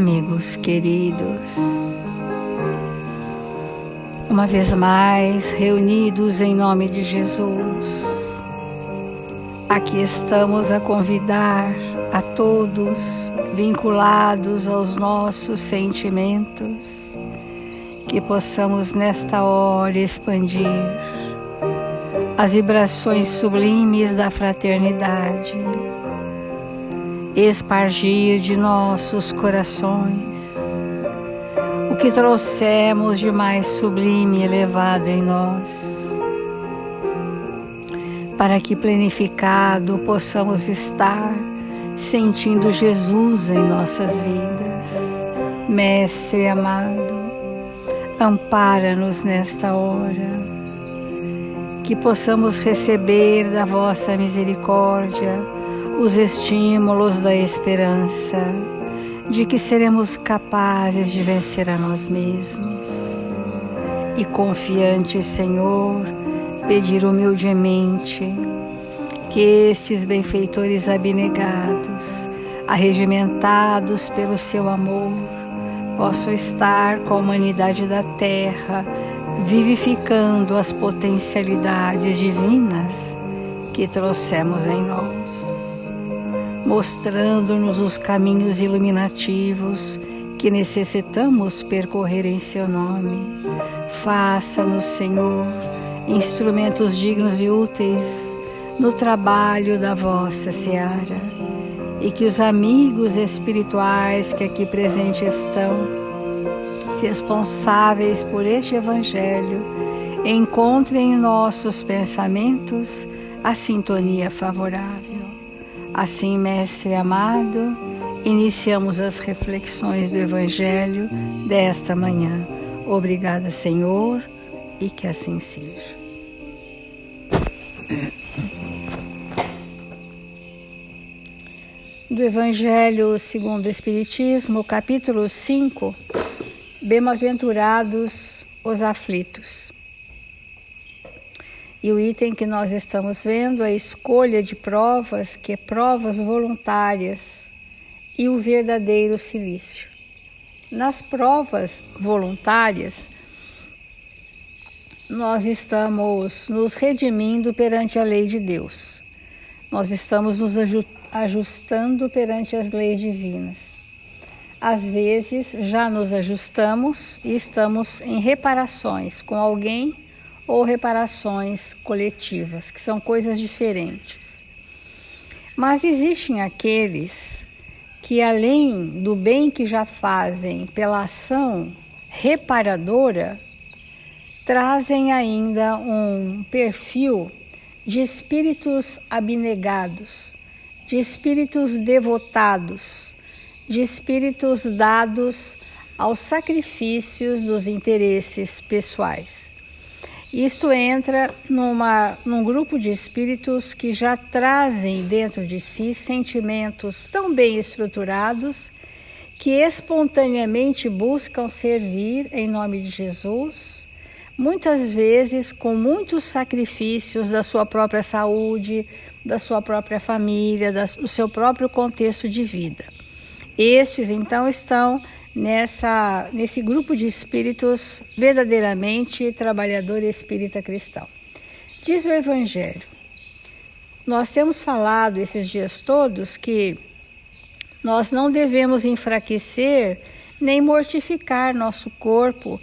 amigos queridos, uma vez mais reunidos em nome de Jesus, aqui estamos a convidar a todos vinculados aos nossos sentimentos, que possamos nesta hora expandir as vibrações sublimes da fraternidade, espargir de nossos corações o que trouxemos de mais sublime e elevado em nós, para que planificado possamos estar sentindo Jesus em nossas vidas. Mestre amado, ampara-nos nesta hora, que possamos receber da vossa misericórdia os estímulos da esperança, de que seremos capazes de vencer a nós mesmos. E confiante, Senhor, pedir humildemente que estes benfeitores abnegados, arregimentados pelo seu amor, possam estar com a humanidade da terra, vivificando as potencialidades divinas que trouxemos em nós, mostrando-nos os caminhos iluminativos que necessitamos percorrer em seu nome. Faça-nos, Senhor, instrumentos dignos e úteis no trabalho da vossa seara, e que os amigos espirituais que aqui presentes estão, responsáveis por este Evangelho, encontrem em nossos pensamentos a sintonia favorável. Assim, Mestre amado, iniciamos as reflexões do Evangelho desta manhã. Obrigada, Senhor, e que assim seja. Do Evangelho segundo o Espiritismo, capítulo 5, Bem-aventurados os aflitos. E o item que nós estamos vendo é a escolha de provas, que é provas voluntárias, e o verdadeiro silício. Nas provas voluntárias, nós estamos nos redimindo perante a lei de Deus. Nós estamos nos ajustando perante as leis divinas. Às vezes já nos ajustamos e estamos em reparações com alguém ou reparações coletivas, que são coisas diferentes. Mas existem aqueles que, além do bem que já fazem pela ação reparadora, trazem ainda um perfil de espíritos abnegados, de espíritos devotados, de espíritos dados aos sacrifícios dos interesses pessoais. Isso entra num grupo de espíritos que já trazem dentro de si sentimentos tão bem estruturados que espontaneamente buscam servir em nome de Jesus, muitas vezes com muitos sacrifícios da sua própria saúde, da sua própria família, do seu próprio contexto de vida. Estes, então, estão nesse grupo de espíritos verdadeiramente trabalhador espírita cristão. Diz o Evangelho, nós temos falado esses dias todos que nós não devemos enfraquecer nem mortificar nosso corpo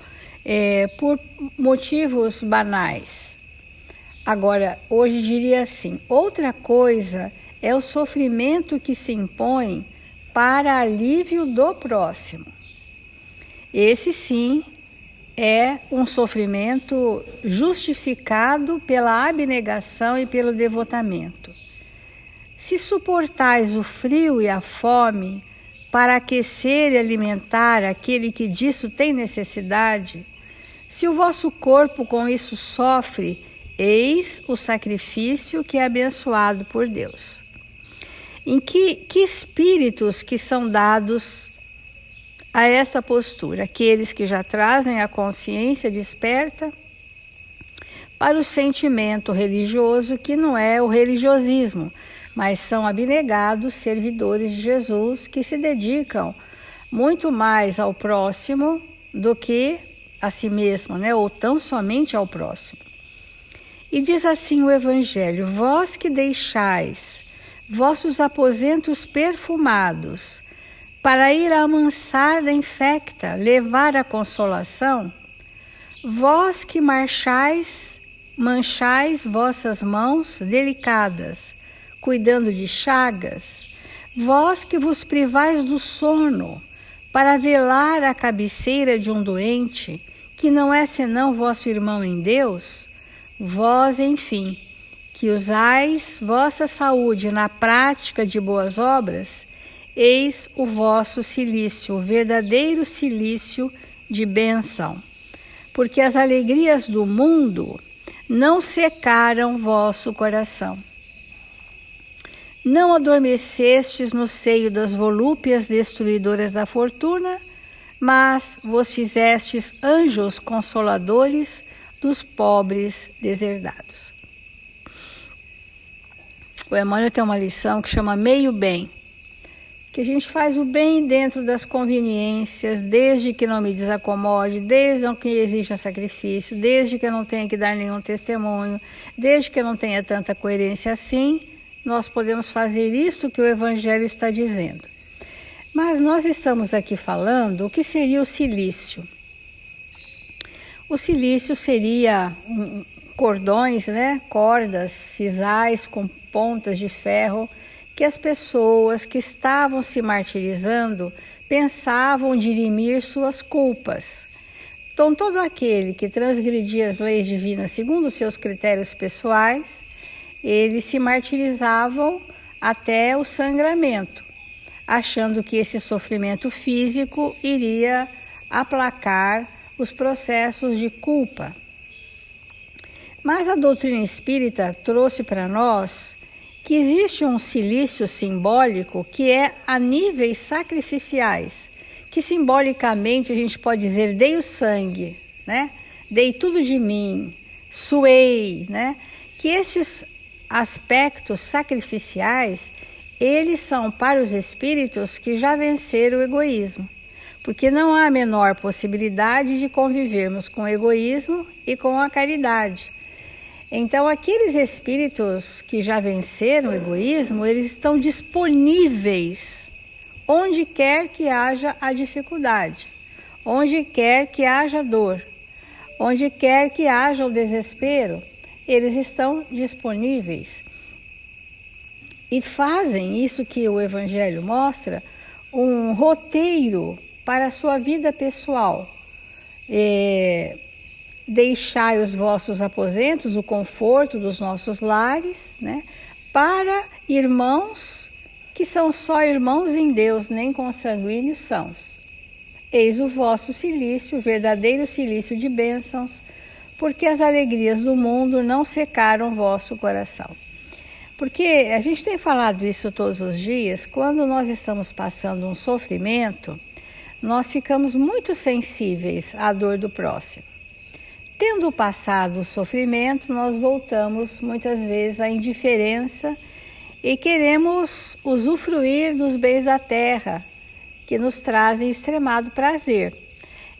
por motivos banais. Agora, hoje diria assim, outra coisa é o sofrimento que se impõe para alívio do próximo. Esse sim é um sofrimento justificado pela abnegação e pelo devotamento. Se suportais o frio e a fome para aquecer e alimentar aquele que disso tem necessidade, se o vosso corpo com isso sofre, eis o sacrifício que é abençoado por Deus. Em que espíritos que são dados a essa postura? Aqueles que já trazem a consciência desperta para o sentimento religioso, que não é o religiosismo, mas são abnegados servidores de Jesus que se dedicam muito mais ao próximo do que a si mesmo, né? Ou tão somente ao próximo. E diz assim o Evangelho: vós que deixais vossos aposentos perfumados para ir amansar da infecta, levar a consolação, vós que manchais vossas mãos delicadas, cuidando de chagas, vós que vos privais do sono, para velar a cabeceira de um doente, que não é senão vosso irmão em Deus, vós, enfim, que usais vossa saúde na prática de boas obras, eis o vosso cilício, o verdadeiro cilício de bênção. Porque as alegrias do mundo não secaram vosso coração. Não adormecestes no seio das volúpias destruidoras da fortuna, mas vos fizestes anjos consoladores dos pobres deserdados. O Emmanuel tem uma lição que chama meio bem, que a gente faz o bem dentro das conveniências, desde que não me desacomode, desde que exija sacrifício, desde que eu não tenha que dar nenhum testemunho, desde que eu não tenha tanta coerência assim, nós podemos fazer isso que o Evangelho está dizendo. Mas nós estamos aqui falando o que seria o cilício. O cilício seria cordões, né? Cordas, sisais com pontas de ferro, que as pessoas que estavam se martirizando pensavam dirimir suas culpas. Então, todo aquele que transgredia as leis divinas segundo os seus critérios pessoais, eles se martirizavam até o sangramento, achando que esse sofrimento físico iria aplacar os processos de culpa. Mas a doutrina espírita trouxe para nós que existe um cilício simbólico que é a níveis sacrificiais, que simbolicamente a gente pode dizer: dei o sangue, né? Dei tudo de mim, suei, né? Que estes aspectos sacrificiais, eles são para os espíritos que já venceram o egoísmo, porque não há a menor possibilidade de convivermos com o egoísmo e com a caridade. Então, aqueles espíritos que já venceram o egoísmo, eles estão disponíveis onde quer que haja a dificuldade, onde quer que haja dor, onde quer que haja o desespero, eles estão disponíveis e fazem isso que o Evangelho mostra, um roteiro para a sua vida pessoal. Deixai os vossos aposentos, o conforto dos nossos lares, né, para irmãos que são só irmãos em Deus, nem consanguíneos sãos. Eis o vosso cilício, o verdadeiro cilício de bênçãos, porque as alegrias do mundo não secaram vosso coração. Porque a gente tem falado isso todos os dias, quando nós estamos passando um sofrimento, nós ficamos muito sensíveis à dor do próximo. Tendo passado o sofrimento, nós voltamos muitas vezes à indiferença e queremos usufruir dos bens da terra, que nos trazem extremado prazer.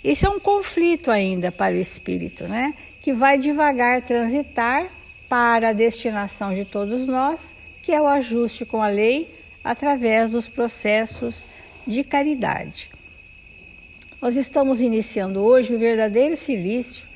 Isso é um conflito ainda para o espírito, né? Que vai devagar transitar para a destinação de todos nós, que é o ajuste com a lei através dos processos de caridade. Nós estamos iniciando hoje o verdadeiro cilício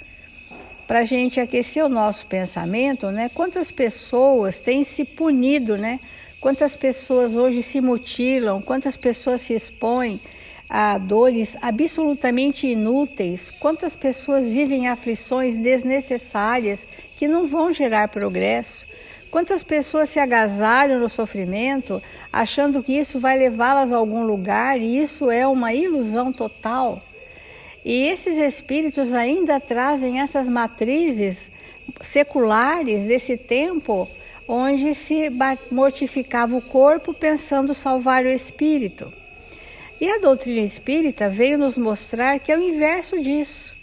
para a gente aquecer o nosso pensamento, né? Quantas pessoas têm se punido, né? Quantas pessoas hoje se mutilam, quantas pessoas se expõem a dores absolutamente inúteis, quantas pessoas vivem aflições desnecessárias que não vão gerar progresso, quantas pessoas se agasalham no sofrimento achando que isso vai levá-las a algum lugar, e isso é uma ilusão total. E esses espíritos ainda trazem essas matrizes seculares desse tempo onde se mortificava o corpo pensando salvar o espírito. E a doutrina espírita veio nos mostrar que é o inverso disso,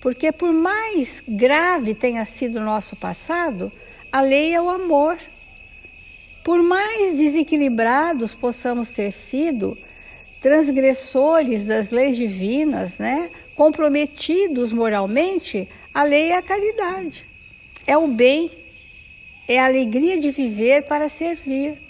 porque por mais grave tenha sido o nosso passado, a lei é o amor. Por mais desequilibrados possamos ter sido, transgressores das leis divinas, né? Comprometidos moralmente, a lei é a caridade, é o bem, é a alegria de viver para servir.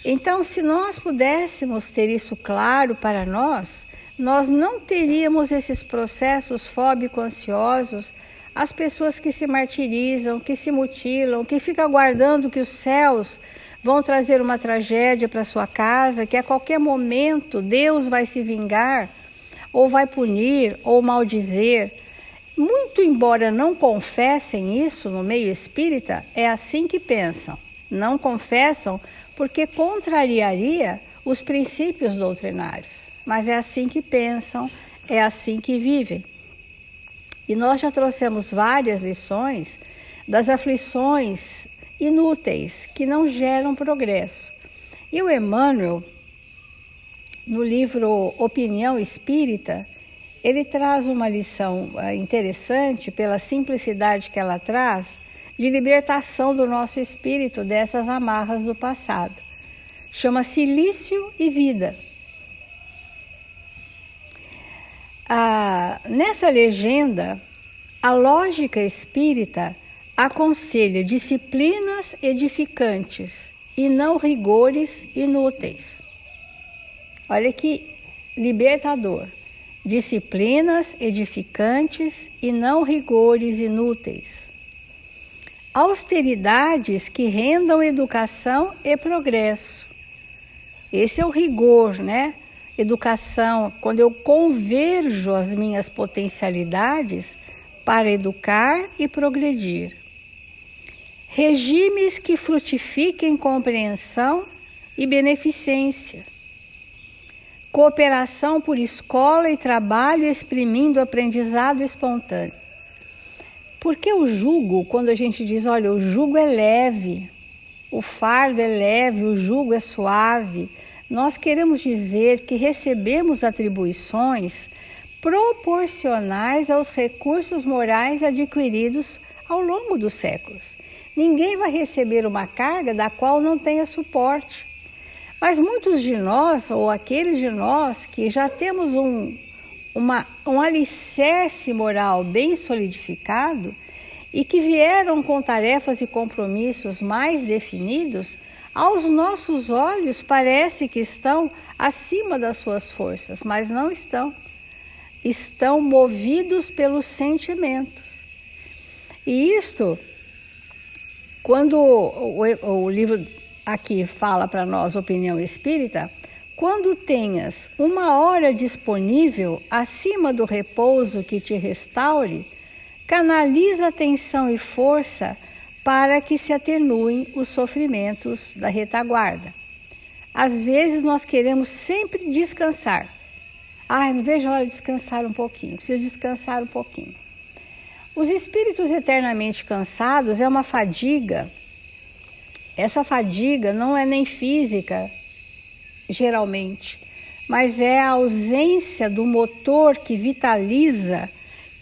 Então, se nós pudéssemos ter isso claro para nós, nós não teríamos esses processos fóbico-ansiosos, as pessoas que se martirizam, que se mutilam, que ficam aguardando que os céus vão trazer uma tragédia para sua casa, que a qualquer momento Deus vai se vingar, ou vai punir, ou maldizer. Muito embora não confessem isso no meio espírita, é assim que pensam. Não confessam porque contrariaria os princípios doutrinários. Mas é assim que pensam, é assim que vivem. E nós já trouxemos várias lições das aflições inúteis, que não geram progresso. E o Emmanuel, no livro Opinião Espírita, ele traz uma lição interessante, pela simplicidade que ela traz, de libertação do nosso espírito dessas amarras do passado. Chama-se Lício e Vida. Nessa legenda, a lógica espírita aconselha disciplinas edificantes e não rigores inúteis. Olha que libertador. Disciplinas edificantes e não rigores inúteis. Austeridades que rendam educação e progresso. Esse é o rigor, né? Educação, quando eu converjo as minhas potencialidades para educar e progredir. Regimes que frutifiquem compreensão e beneficência. Cooperação por escola e trabalho exprimindo aprendizado espontâneo. Porque o jugo, quando a gente diz, olha, o jugo é leve, o fardo é leve, o jugo é suave, nós queremos dizer que recebemos atribuições proporcionais aos recursos morais adquiridos ao longo dos séculos. Ninguém vai receber uma carga da qual não tenha suporte. Mas muitos de nós, ou aqueles de nós que já temos um alicerce moral bem solidificado e que vieram com tarefas e compromissos mais definidos, aos nossos olhos parece que estão acima das suas forças, mas não estão. Estão movidos pelos sentimentos. E isto, quando o livro aqui fala para nós, Opinião Espírita, quando tenhas uma hora disponível acima do repouso que te restaure, canaliza atenção e força para que se atenuem os sofrimentos da retaguarda. Às vezes nós queremos sempre descansar. Não vejo a hora de descansar um pouquinho, preciso descansar um pouquinho. Os espíritos eternamente cansados é uma fadiga. Essa fadiga não é nem física, geralmente, mas é a ausência do motor que vitaliza,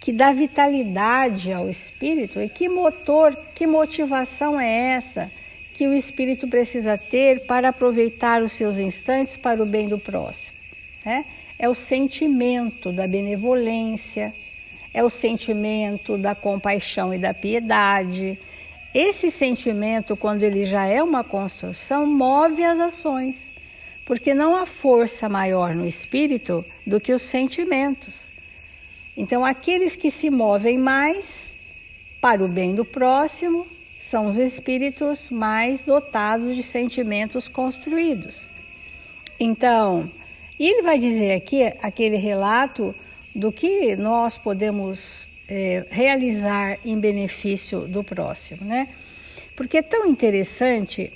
que dá vitalidade ao espírito. E que motor, que motivação é essa que o espírito precisa ter para aproveitar os seus instantes para o bem do próximo, né? É o sentimento da benevolência, é o sentimento da compaixão e da piedade. Esse sentimento, quando ele já é uma construção, move as ações, porque não há força maior no espírito do que os sentimentos. Então, aqueles que se movem mais para o bem do próximo são os espíritos mais dotados de sentimentos construídos. Então, e ele vai dizer aqui, aquele relato do que nós podemos realizar em benefício do próximo, né? Porque é tão interessante,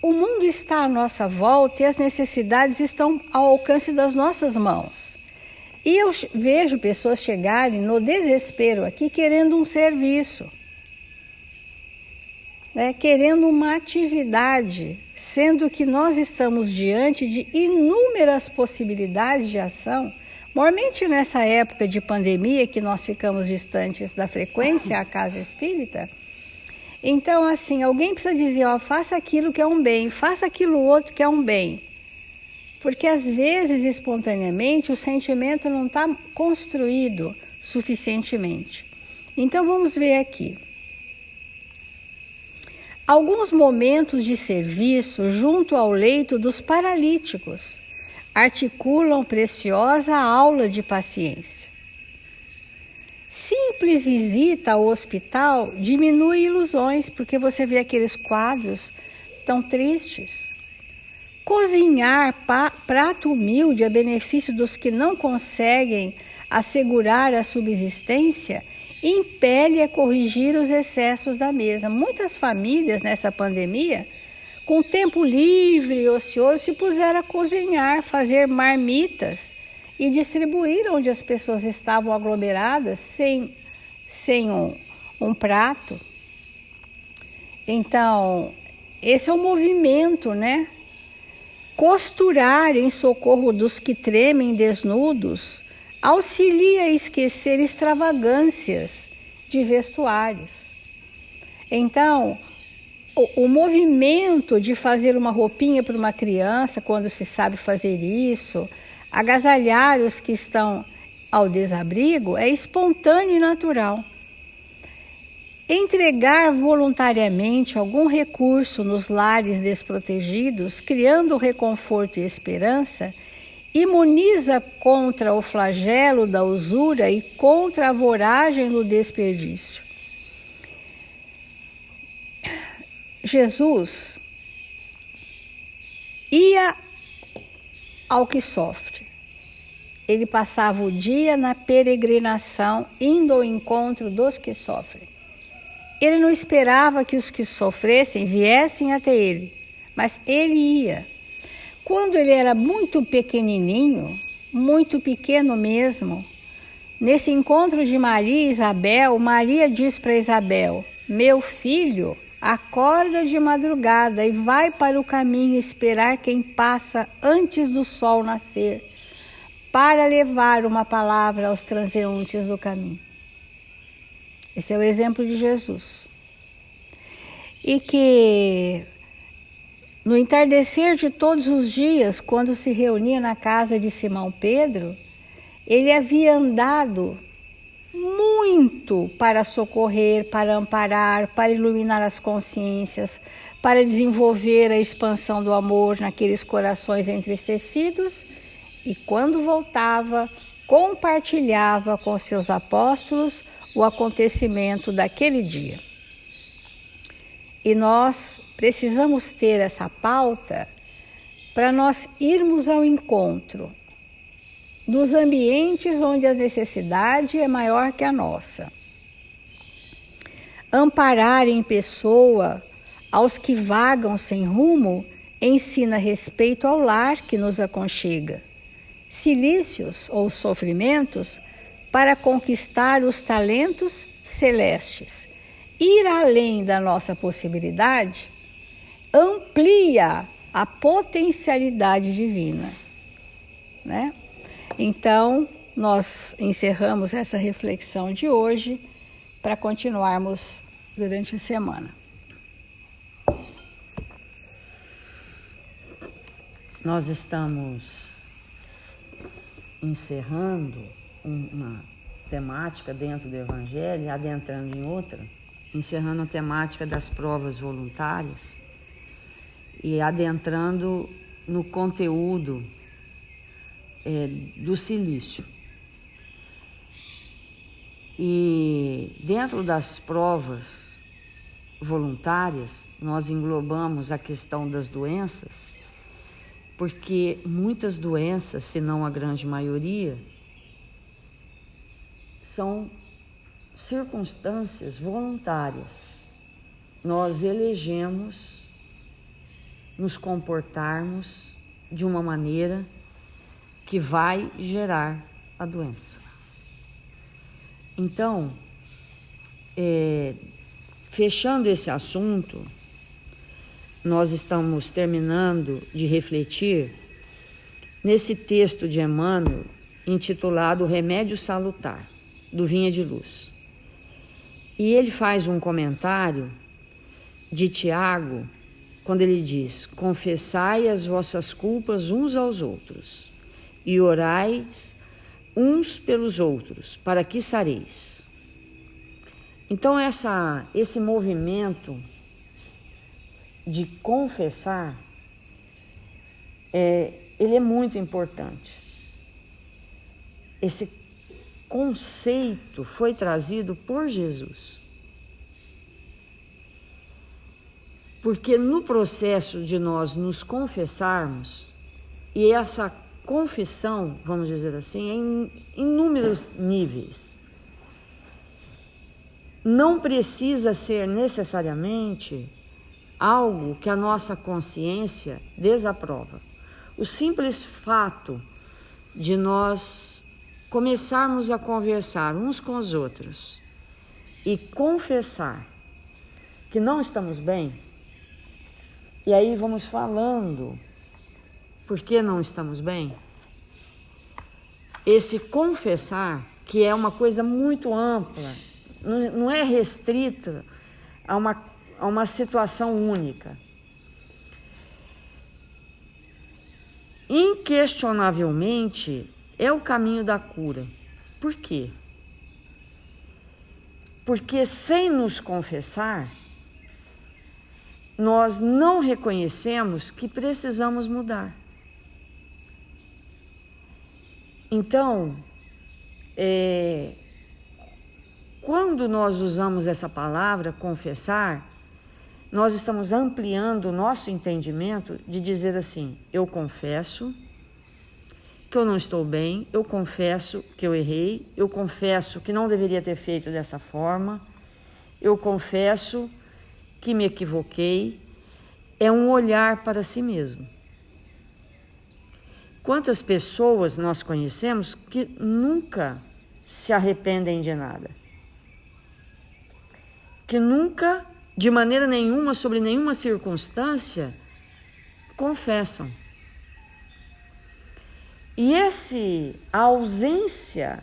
o mundo está à nossa volta e as necessidades estão ao alcance das nossas mãos. E eu vejo pessoas chegarem no desespero aqui querendo um serviço, né? Querendo uma atividade, sendo que nós estamos diante de inúmeras possibilidades de ação, normalmente nessa época de pandemia que nós ficamos distantes da frequência à casa espírita. Então, assim, alguém precisa dizer, faça aquilo que é um bem, faça aquilo outro que é um bem. Porque às vezes, espontaneamente, o sentimento não está construído suficientemente. Então vamos ver aqui. Alguns momentos de serviço junto ao leito dos paralíticos articulam preciosa aula de paciência. Simples visita ao hospital diminui ilusões, porque você vê aqueles quadros tão tristes. Cozinhar prato humilde a benefício dos que não conseguem assegurar a subsistência impele a corrigir os excessos da mesa. Muitas famílias nessa pandemia, com tempo livre e ocioso, se puseram a cozinhar, fazer marmitas e distribuir onde as pessoas estavam aglomeradas sem um prato. Então, esse é o movimento, né? Costurar em socorro dos que tremem desnudos auxilia a esquecer extravagâncias de vestuários. Então, o movimento de fazer uma roupinha para uma criança, quando se sabe fazer isso, agasalhar os que estão ao desabrigo, é espontâneo e natural. Entregar voluntariamente algum recurso nos lares desprotegidos, criando reconforto e esperança, imuniza contra o flagelo da usura e contra a voragem do desperdício. Jesus ia ao que sofre. Ele passava o dia na peregrinação, indo ao encontro dos que sofrem. Ele não esperava que os que sofressem viessem até ele, mas ele ia. Quando ele era muito pequenininho, muito pequeno mesmo, nesse encontro de Maria e Isabel, Maria diz para Isabel: meu filho, acorda de madrugada e vai para o caminho esperar quem passa antes do sol nascer, para levar uma palavra aos transeuntes do caminho. Esse é o exemplo de Jesus. E que no entardecer de todos os dias, quando se reunia na casa de Simão Pedro, ele havia andado muito para socorrer, para amparar, para iluminar as consciências, para desenvolver a expansão do amor naqueles corações entristecidos, e quando voltava, compartilhava com seus apóstolos o acontecimento daquele dia. E nós precisamos ter essa pauta para nós irmos ao encontro dos ambientes onde a necessidade é maior que a nossa. Amparar em pessoa aos que vagam sem rumo ensina respeito ao lar que nos aconchega, cilícios ou sofrimentos para conquistar os talentos celestes. Ir além da nossa possibilidade amplia a potencialidade divina, né? Então, nós encerramos essa reflexão de hoje para continuarmos durante a semana. Nós estamos encerrando uma temática dentro do Evangelho e adentrando em outra, encerrando a temática das provas voluntárias e adentrando no conteúdo do cilício. E dentro das provas voluntárias, nós englobamos a questão das doenças, porque muitas doenças, se não a grande maioria, são circunstâncias voluntárias. Nós elegemos nos comportarmos de uma maneira que vai gerar a doença. Então, fechando esse assunto, nós estamos terminando de refletir nesse texto de Emmanuel intitulado Remédio Salutar, do Vinha de Luz. E ele faz um comentário de Tiago quando ele diz: confessai as vossas culpas uns aos outros e orai uns pelos outros, para que sareis. Então esse movimento de confessar, ele é muito importante. Esse conceito foi trazido por Jesus. Porque no processo de nós nos confessarmos, e essa confissão, vamos dizer assim, em inúmeros níveis, não precisa ser necessariamente algo que a nossa consciência desaprova. O simples fato de nós começarmos a conversar uns com os outros e confessar que não estamos bem, e aí vamos falando por que não estamos bem, esse confessar, que é uma coisa muito ampla, não é restrita a uma situação única. Inquestionavelmente é o caminho da cura. Por quê? Porque sem nos confessar, nós não reconhecemos que precisamos mudar. Então, quando nós usamos essa palavra, confessar, nós estamos ampliando o nosso entendimento de dizer assim: eu confesso que eu não estou bem, eu confesso que eu errei, eu confesso que não deveria ter feito dessa forma, eu confesso que me equivoquei. É um olhar para si mesmo. Quantas pessoas nós conhecemos que nunca se arrependem de nada? Que nunca, de maneira nenhuma, sobre nenhuma circunstância, confessam. E a ausência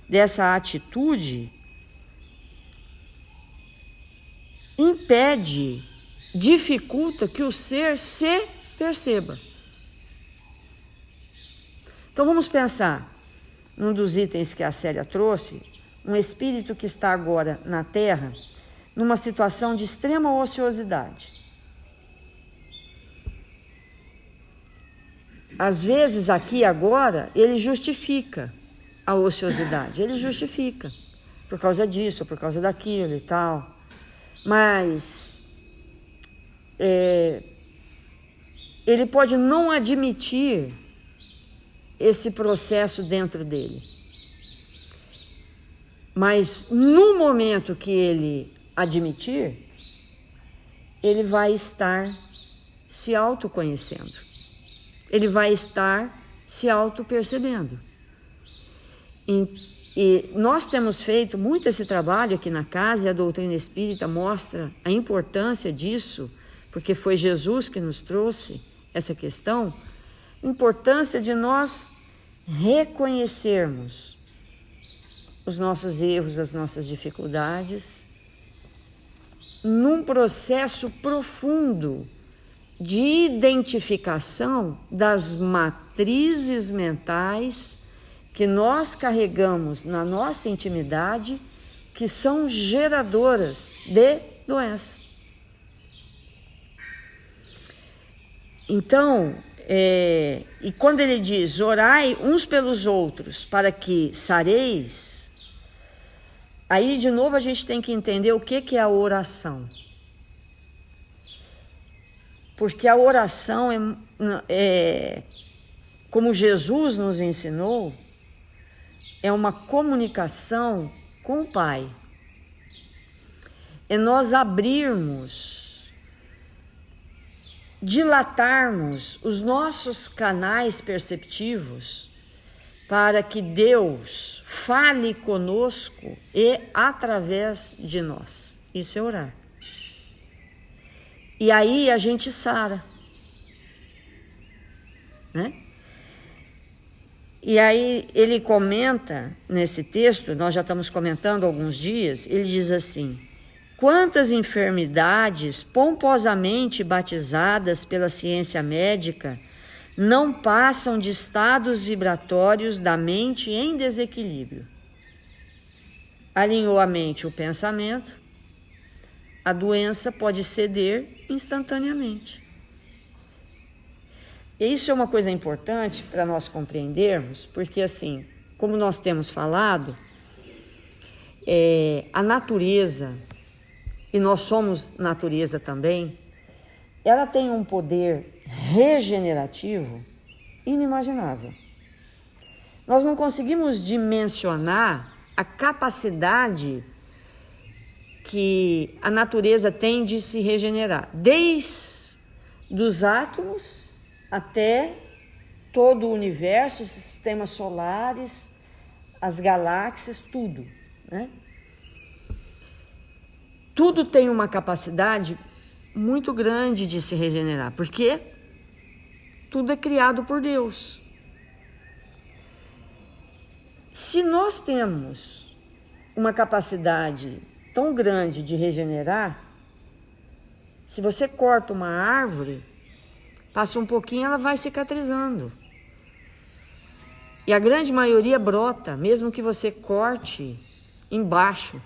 dessa atitude impede, dificulta que o ser se perceba. Então vamos pensar num dos itens que a Célia trouxe, um espírito que está agora na Terra numa situação de extrema ociosidade. Às vezes aqui agora ele justifica a ociosidade, ele justifica por causa disso, por causa daquilo e tal, mas ele pode não admitir esse processo dentro dele. Mas no momento que ele admitir, ele vai estar se autoconhecendo. Ele vai estar se autopercebendo. E nós temos feito muito esse trabalho aqui na casa, e a doutrina espírita mostra a importância disso, porque foi Jesus que nos trouxe essa questão, a importância de nós reconhecermos os nossos erros, as nossas dificuldades, num processo profundo de identificação das matrizes mentais que nós carregamos na nossa intimidade, que são geradoras de doença. Então, e quando ele diz, orai uns pelos outros para que sareis, aí de novo a gente tem que entender o que é a oração. Porque a oração como Jesus nos ensinou, é uma comunicação com o Pai. É nós abrirmos, dilatarmos os nossos canais perceptivos para que Deus fale conosco e através de nós. Isso é orar. E aí a gente sara, né? E aí ele comenta nesse texto, nós já estamos comentando há alguns dias, ele diz assim: quantas enfermidades pomposamente batizadas pela ciência médica não passam de estados vibratórios da mente em desequilíbrio. Alinhou a mente o pensamento, a doença pode ceder instantaneamente. E isso é uma coisa importante para nós compreendermos, porque assim, como nós temos falado, a natureza, e nós somos natureza também, ela tem um poder regenerativo inimaginável. Nós não conseguimos dimensionar a capacidade que a natureza tem de se regenerar, desde os átomos até todo o universo, os sistemas solares, as galáxias, tudo, né? Tudo tem uma capacidade muito grande de se regenerar, porque tudo é criado por Deus. Se nós temos uma capacidade tão grande de regenerar, se você corta uma árvore, passa um pouquinho, ela vai cicatrizando. E a grande maioria brota, mesmo que você corte embaixo.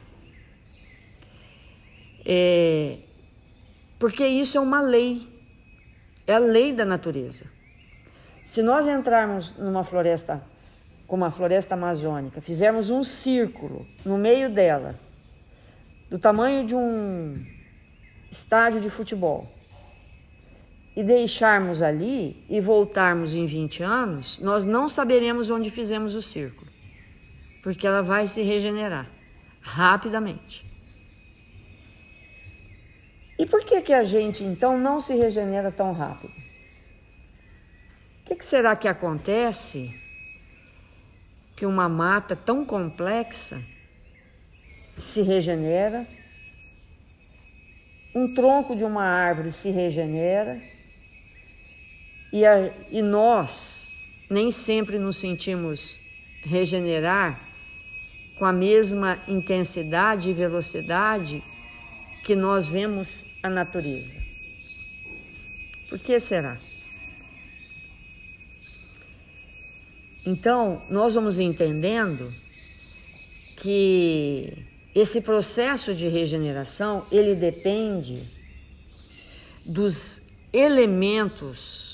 Porque isso é uma lei, é a lei da natureza. Se nós entrarmos numa floresta, como a floresta amazônica, fizermos um círculo no meio dela, do tamanho de um estádio de futebol, e deixarmos ali e voltarmos em 20 anos, nós não saberemos onde fizemos o círculo, porque ela vai se regenerar rapidamente. E por que a gente, então, não se regenera tão rápido? O que será que acontece que uma mata tão complexa se regenera, um tronco de uma árvore se regenera, e nós nem sempre nos sentimos regenerar com a mesma intensidade e velocidade que nós vemos a natureza? Por que será? Então, nós vamos entendendo que esse processo de regeneração, ele depende dos elementos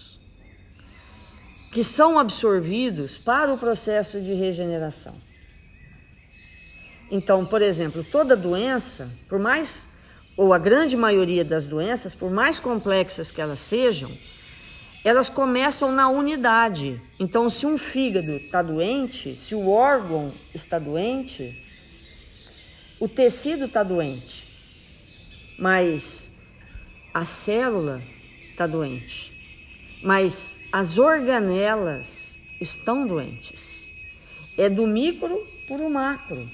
que são absorvidos para o processo de regeneração. Então, por exemplo, toda doença, ou a grande maioria das doenças, por mais complexas que elas sejam, elas começam na unidade. Então, se um fígado está doente, se o órgão está doente, o tecido está doente, mas a célula está doente, mas as organelas estão doentes. É do micro para o macro.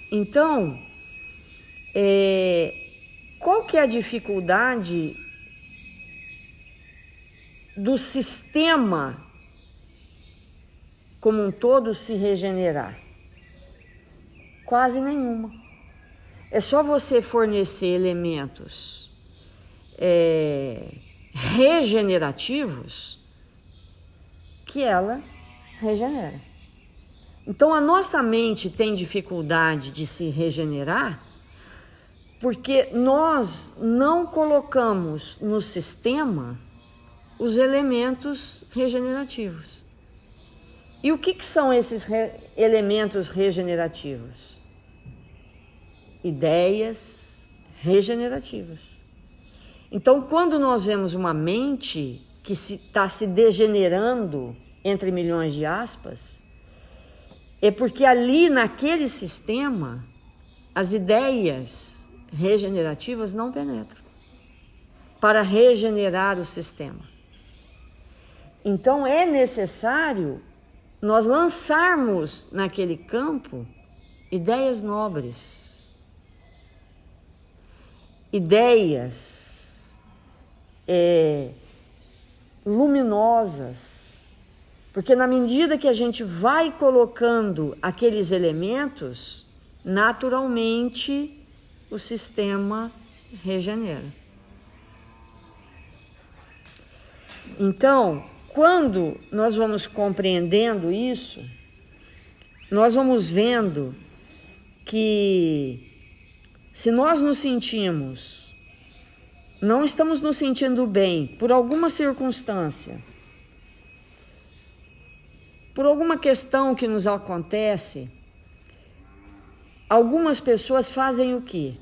Então, qual que é a dificuldade do sistema como um todo se regenerar? Quase nenhuma. É só você fornecer elementos regenerativos que ela regenera. Então a nossa mente tem dificuldade de se regenerar porque nós não colocamos no sistema os elementos regenerativos. E o que são esses elementos regenerativos? Ideias regenerativas. Então, quando nós vemos uma mente que está se degenerando, entre milhões de aspas, é porque ali naquele sistema as ideias regenerativas não penetram para regenerar o sistema. Então é necessário nós lançarmos naquele campo ideias nobres, ideias luminosas, porque na medida que a gente vai colocando aqueles elementos, naturalmente o sistema regenera. Então, quando nós vamos compreendendo isso, nós vamos vendo que se nós nos sentimos, não estamos nos sentindo bem por alguma circunstância, por alguma questão que nos acontece, algumas pessoas fazem o quê?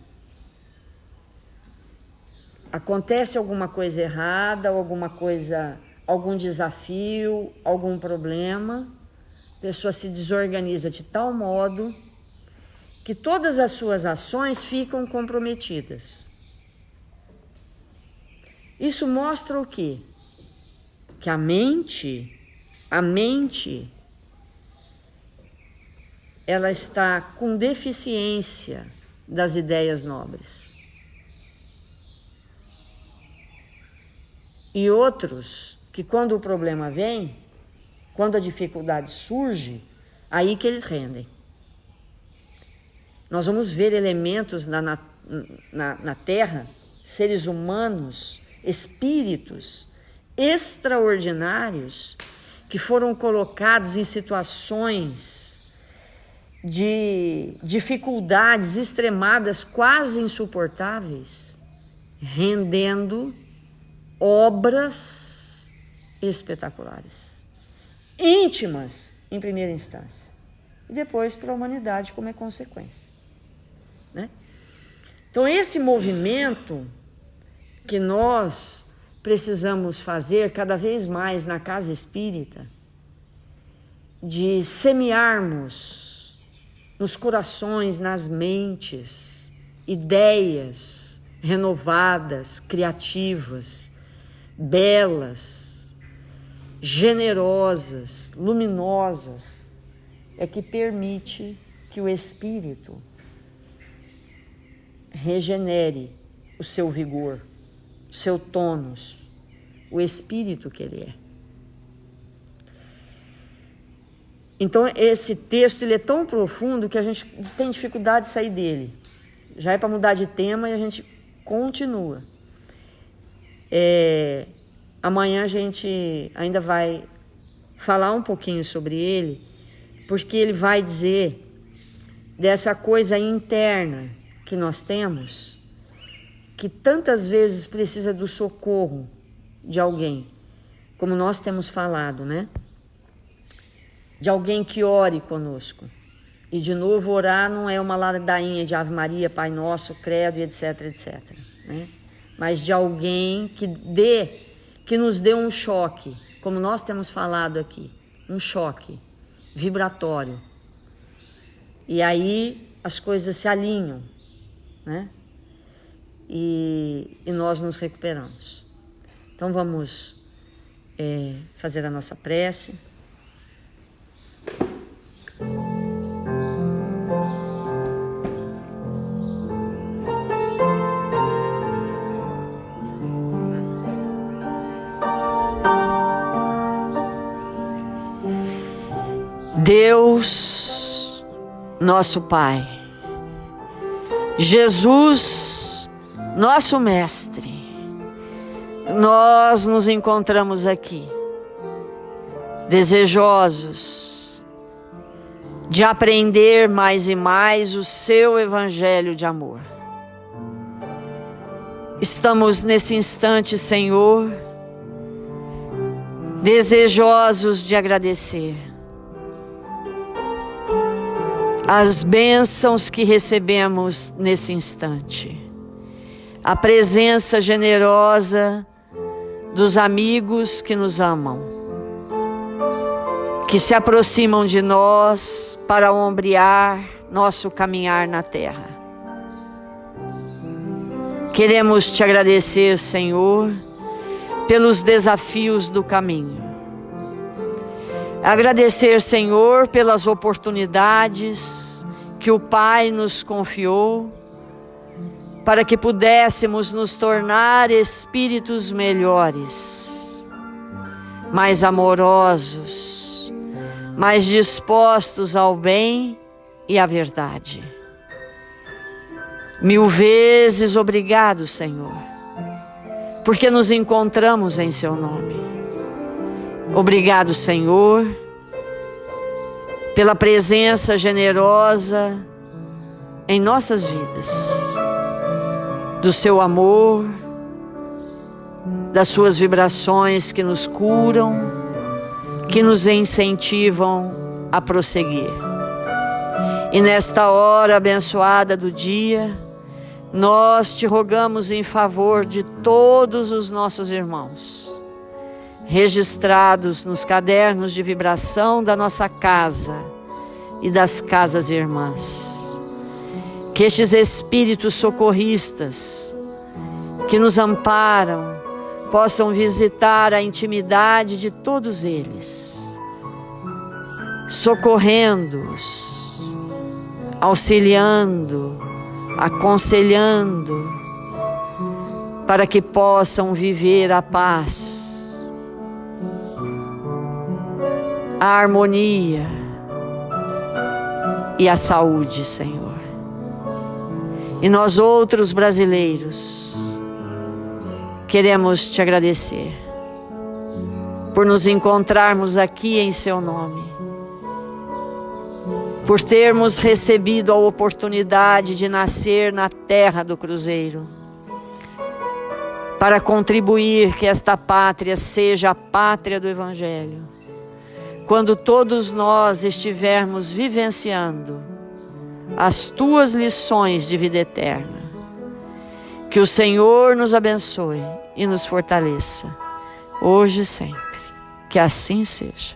Acontece alguma coisa errada, algum desafio, algum problema, a pessoa se desorganiza de tal modo que todas as suas ações ficam comprometidas. Isso mostra o quê? Que a mente, ela está com deficiência das ideias nobres. E outros que quando o problema vem, quando a dificuldade surge, aí que eles rendem. Nós vamos ver elementos na Terra, seres humanos, espíritos extraordinários que foram colocados em situações de dificuldades extremadas, quase insuportáveis, rendendo obras espetaculares, íntimas em primeira instância, e depois para a humanidade como é consequência, né? Então esse movimento que nós precisamos fazer cada vez mais na casa espírita, de semearmos nos corações, nas mentes, ideias renovadas, criativas, belas, generosas, luminosas, é que permite que o espírito regenere o seu vigor, o seu tônus, o espírito que ele é. Então esse texto ele é tão profundo que a gente tem dificuldade de sair dele. Já é para mudar de tema e a gente continua. Amanhã a gente ainda vai falar um pouquinho sobre ele, porque ele vai dizer dessa coisa interna que nós temos, que tantas vezes precisa do socorro de alguém, como nós temos falado, né? De alguém que ore conosco. E de novo, orar não é uma ladainha de Ave Maria, Pai Nosso, Credo e etc, etc, né? Mas de alguém que nos dê um choque, como nós temos falado aqui, um choque vibratório. E aí as coisas se alinham, né? E nós nos recuperamos. Então vamos fazer a nossa prece. Deus, nosso Pai, Jesus, nosso Mestre, nós nos encontramos aqui, desejosos de aprender mais e mais o seu Evangelho de amor. Estamos nesse instante, Senhor, desejosos de agradecer as bênçãos que recebemos nesse instante, a presença generosa dos amigos que nos amam, que se aproximam de nós para ombrear nosso caminhar na terra. Queremos te agradecer, Senhor, pelos desafios do caminho. Agradecer, Senhor, pelas oportunidades que o Pai nos confiou, para que pudéssemos nos tornar espíritos melhores, mais amorosos, mais dispostos ao bem e à verdade. 1000 vezes obrigado, Senhor, porque nos encontramos em Seu nome. Obrigado, Senhor, pela presença generosa em nossas vidas, do Seu amor, das Suas vibrações que nos curam, que nos incentivam a prosseguir. E nesta hora abençoada do dia, nós Te rogamos em favor de todos os nossos irmãos, registrados nos cadernos de vibração da nossa casa e das casas irmãs. Que estes espíritos socorristas que nos amparam possam visitar a intimidade de todos eles, socorrendo-os, auxiliando, aconselhando, para que possam viver a paz, a harmonia e a saúde, Senhor. E nós outros brasileiros queremos Te agradecer por nos encontrarmos aqui em Seu nome, por termos recebido a oportunidade de nascer na terra do Cruzeiro, para contribuir que esta pátria seja a pátria do Evangelho. Quando todos nós estivermos vivenciando as Tuas lições de vida eterna, que o Senhor nos abençoe e nos fortaleça, hoje e sempre. Que assim seja.